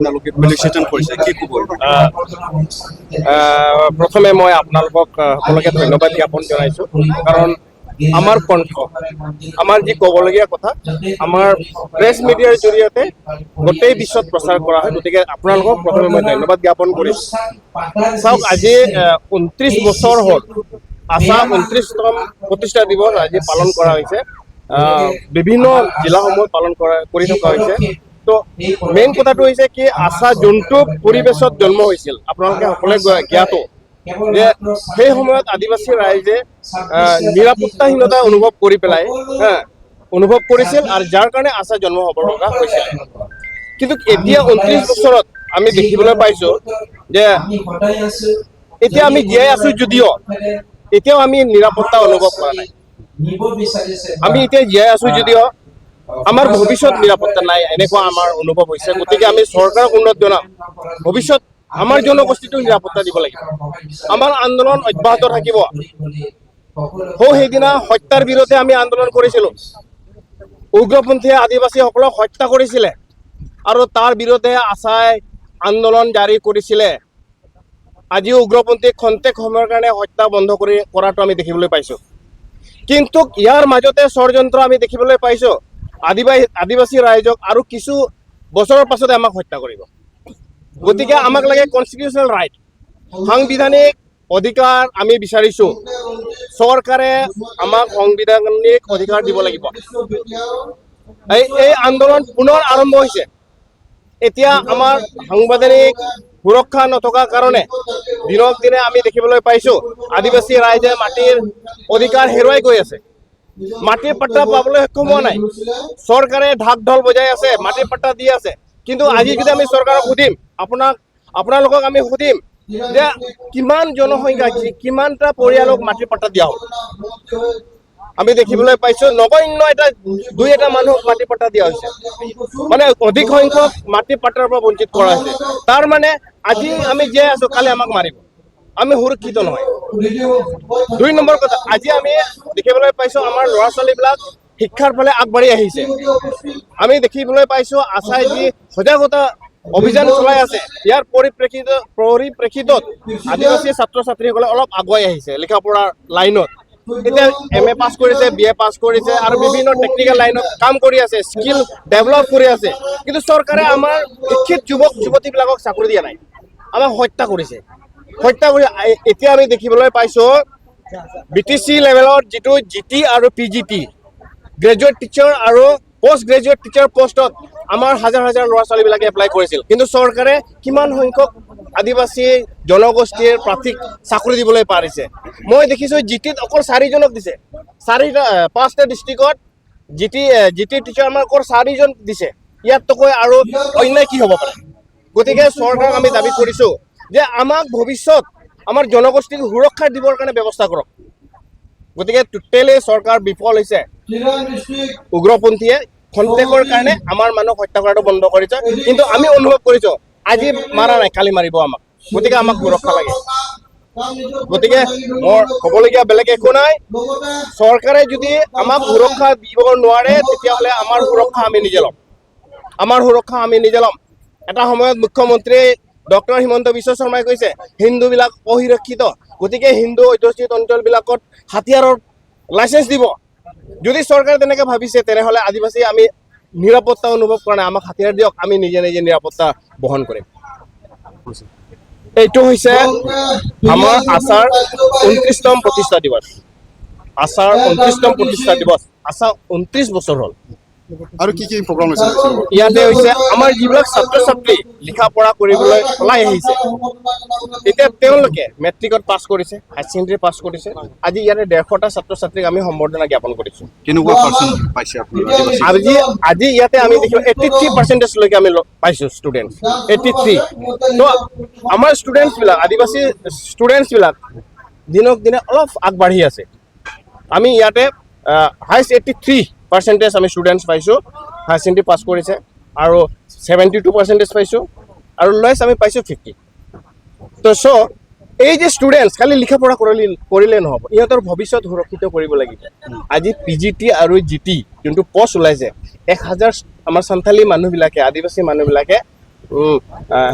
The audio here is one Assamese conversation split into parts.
আপোনালোকে ফেলিচিটেশ্যন কৰিছে কি ক'ব? প্ৰথমে মই আপোনালোকক সকলোকে ধন্যবাদ জ্ঞাপন জনাইছোঁ, কাৰণ আমাৰ কণ্ঠ, আমাৰ যি ক'বলগীয়া কথা আমাৰ প্ৰেছ মিডিয়াৰ জৰিয়তে গোটেই বিশ্বত প্ৰচাৰ কৰা হয়। গতিকে আপোনালোকক প্ৰথমে মই ধন্যবাদ জ্ঞাপন কৰিছোঁ। চাওক, আজি 29 বছৰ হ'ল আশা 29তম প্ৰতিষ্ঠা দিৱস আজি পালন কৰা হৈছে। বিভিন্ন জিলাসমূহত পালন কৰি থকা হৈছে। তো মেইন কথাটো হৈছে কি, আশা যোনটো পৰিৱেশত জন্ম হৈছিল আপোনালোকে সকলোৱে জ্ঞাত যে সেই সময়ত আদিবাসী ৰাইজে নিৰাপত্তাহীনতা অনুভৱ কৰি পেলাই অনুভৱ কৰিছিল, আৰু যাৰ কাৰণে আশা জন্ম হ'ব লগা হৈছিল। কিন্তু এতিয়া 29 বছৰত আমি দেখিবলৈ পাইছোঁ যে এতিয়া আমি জীয়াই আছোঁ যদিও এতিয়াও আমি নিৰাপত্তা অনুভৱ কৰা নাই। আমি এতিয়া জীয়াই আছোঁ যদিও আমাৰ ভৱিষ্যত নিৰাপত্তা নাই, এনেকুৱা আমাৰ অনুভৱ হৈছে। গতিকে আমি চৰকাৰক অনুৰোধ জনাম, ভৱিষ্যত আমাৰ জনগোষ্ঠীটোক নিৰাপত্তা দিব লাগিব। আমাৰ আন্দোলন অব্যাহত থাকিব। সেইদিনা হত্যাৰ বিৰুদ্ধে আমি আন্দোলন কৰিছিলোঁ। উগ্ৰপন্থীয়ে আদিবাসীসকলক হত্যা কৰিছিলে আৰু তাৰ বিৰুদ্ধে আশাই আন্দোলন জাৰি কৰিছিলে। আজিও উগ্ৰপন্থীক খন্তেক সময়ৰ কাৰণে হত্যা বন্ধ কৰাটো আমি দেখিবলৈ পাইছোঁ। কিন্তু ইয়াৰ মাজতে ষড়যন্ত্ৰ আমি দেখিবলৈ পাইছোঁ, আদিবাসী ৰাইজক আৰু কিছু বছৰৰ পাছতে আমাক হত্যা কৰিব। গতিকে আমাক লাগে কনষ্টিটিউচনেল ৰাইট, সাংবিধানিক অধিকাৰ আমি বিচাৰিছোঁ। চৰকাৰে আমাক সাংবিধানিক অধিকাৰ দিব লাগিব। এই আন্দোলন পুনৰ আৰম্ভ হৈছে। এতিয়া আমাৰ সাংবিধানিক সুৰক্ষা নথকাৰ কাৰণে দিনক দিনে আমি দেখিবলৈ পাইছোঁ আদিবাসী ৰাইজে মাটিৰ অধিকাৰ হেৰুৱাই গৈ আছে। মাটিৰ পাট্টা পাবলৈ সক্ষম হোৱা নাই। চৰকাৰে ঢাক ঢোল বজাই আছে, মাটিৰ পাট্টা দি আছে। কিন্তু আজি যদি আমি চৰকাৰক সুধিম, আপোনালোকক আমি সুধিম যে কিমান জনসংখ্যা, কিমানটা পৰিয়ালক মাটিৰ পাট্টা দিয়া হ'ল, আমি দেখিবলৈ পাইছোঁ নগণ্য দুই এটা মানুহক মাটিৰ পাট্টা দিয়া হৈছে। মানে অধিক সংখ্যক মাটিৰ পাট্টাৰ পৰা বঞ্চিত কৰা হৈছে। তাৰ মানে আজি আমি জীয়াই আছোঁ, কালি আমাক মাৰিব, আমি সুৰক্ষিত নহয়। 2 নম্বৰ কথা, আজি আমি দেখিবলৈ পাইছোঁ আমাৰ ল'ৰা ছোৱালীবিলাক শিক্ষাৰ ফালে আগবাঢ়ি আহিছে। আমি দেখিবলৈ পাইছোঁ আশাই যি সজাগতা অভিযান চলাই আছে, ইয়াৰ পৰিপ্ৰেক্ষিতত আদিবাসী ছাত্ৰ ছাত্ৰীসকলে অলপ আগুৱাই আহিছে লিখা পঢ়াৰ লাইনত। এতিয়া MA পাছ কৰিছে, BA পাছ কৰিছে আৰু বিভিন্ন টেকনিকেল লাইনত কাম কৰি আছে, স্কিল ডেভেলপ কৰি আছে। কিন্তু চৰকাৰে আমাৰ শিক্ষিত যুৱক যুৱতীবিলাকক চাকৰি দিয়া নাই, আমাক হত্যা কৰিছে। হত্যা কৰি এতিয়া আমি দেখিবলৈ পাইছোঁ BTC লেভেলত যিটো GT আৰু PGT গ্ৰেজুৱেট টিচাৰ আৰু পোষ্ট গ্ৰেজুৱেট টিচাৰ পোষ্টত আমাৰ হাজাৰ হাজাৰ ল'ৰা ছোৱালীবিলাকে এপ্লাই কৰিছিল। কিন্তু চৰকাৰে কিমান সংখ্যক আদিবাসী জনগোষ্ঠীৰ প্ৰাৰ্থীক চাকৰি দিবলৈ পাৰিছে? মই দেখিছোঁ GTত অকল 4জনক দিছে। 5টা ডিষ্ট্ৰিক্টত GT টিচাৰ আমাৰ অকল 4জন দিছে। ইয়াতকৈ আৰু অন্যায় কি হ'ব পাৰে? গতিকে চৰকাৰক আমি দাবী কৰিছোঁ যে আমাক ভৱিষ্যত আমাৰ জনগোষ্ঠীক সুৰক্ষা দিবৰ কাৰণে ব্যৱস্থা কৰক। গতিকে টোটেলি চৰকাৰ বিফল হৈছে। উগ্ৰপন্থীয়ে খন্তেকৰ কাৰণে আমাৰ মানুহক হত্যা কৰাটো বন্ধ কৰিছে। কিন্তু আমি অনুভৱ কৰিছোঁ আজি মাৰা নাই, কালি মাৰিব আমাক। গতিকে আমাক সুৰক্ষা লাগে। গতিকে মোৰ ক'বলগীয়া বেলেগ একো নাই। চৰকাৰে যদি আমাক সুৰক্ষা দিব নোৱাৰে, তেতিয়াহ'লে আমাৰ সুৰক্ষা আমি নিজে ল'ম। এটা সময়ত মুখ্যমন্ত্ৰী ডক্টৰ হিমন্ত বিশ্ব শৰ্মাই কৈছে হিন্দুবিলাক অসুৰক্ষিত, গতিকে হিন্দু অধ্যুষিত অঞ্চলবিলাকত হাতিয়াৰৰ লাইচেঞ্চ দিব। যদি চৰকাৰে তেনেকৈ ভাবিছে, তেনেহ'লে আদিবাসী আমি নিৰাপত্তা অনুভৱ কৰা নাই, আমাক হাতিয়াৰ দিয়ক, আমি নিজে নিজে নিৰাপত্তা বহন কৰিম। এইটো হৈছে আমাৰ আশাৰ 29তম প্ৰতিষ্ঠা দিৱস। আশাৰ 29তম প্ৰতিষ্ঠা দিৱস। আশা 29 বছৰ হ'ল। আৰু কি প্ৰগ্ৰাম হৈছে? ইয়াতে হৈছে আমাৰ যিবিলাক ছাত্ৰ ছাত্ৰী লিখা পঢ়া কৰিবলৈ ওলাই আহিছে, এতিয়া তেওঁলোকে মেট্ৰিকত পাছ কৰিছে, হায়াৰ ছেকেণ্ডেৰী পাছ কৰিছে। আজি ইয়াতে 150টা ছাত্ৰ ছাত্ৰীক আমি সম্বৰ্ধনা জ্ঞাপন কৰিছোঁ। কেনেকুৱা পাৰ্চেণ্ট পাইছে আপুনি? আজি ইয়াতে আমি দেখিছোঁ 83%লৈকে আমি পাইছোঁ ষ্টুডেণ্টছ। 83। তো আমাৰ ষ্টুডেণ্টছবিলাক, আদিবাসী ষ্টুডেণ্টছবিলাক দিনক দিনে অলপ আগবাঢ়ি আছে। আমি ইয়াতে হাইষ্ট 83% আমি ষ্টুডেণ্টছ পাইছোঁ, হায়াৰ ছেকেণ্ডেৰী পাছ কৰিছে, আৰু 72% পাইছোঁ, আৰু লয়েষ্ট আমি পাইছোঁ 50। তো এই যে ষ্টুডেণ্টছ খালি লিখা পঢ়া কৰিলে নহ'ব, ইহঁতৰ ভৱিষ্যত সুৰক্ষিত কৰিব লাগিব। আজি PGT আৰু GT যোনটো পষ্ট ওলাইছে, 1000 আমাৰ সান্থালী মানুহবিলাকে, আদিবাসী মানুহবিলাকে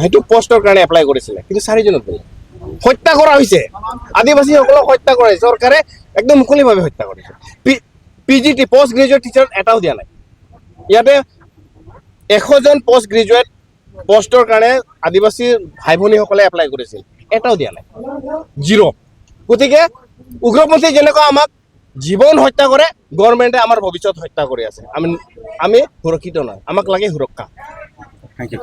সেইটো পষ্টৰ কাৰণে এপ্লাই কৰিছিলে, কিন্তু 4জনক গ'ল। হত্যা কৰা হৈছে, আদিবাসীসকলক হত্যা কৰে চৰকাৰে, একদম মুকলিভাৱে হত্যা কৰিছে। PGT পষ্ট গ্ৰেজুৱেট টিচাৰ এটাও দিয়া নাই। ইয়াতে 100জন পষ্ট গ্ৰেজুৱেট পষ্টৰ কাৰণে আদিবাসী ভাই ভনীসকলে এপ্লাই কৰিছিল, এটাও দিয়া নাই, 0। গতিকে উগ্ৰপন্থী যেনেকুৱা আমাক জীৱন হত্যা কৰে, গভৰ্ণমেণ্টে আমাৰ ভৱিষ্যত হত্যা কৰি আছে। আমি সুৰক্ষিত নহয়, আমাক লাগে সুৰক্ষা। Thank you.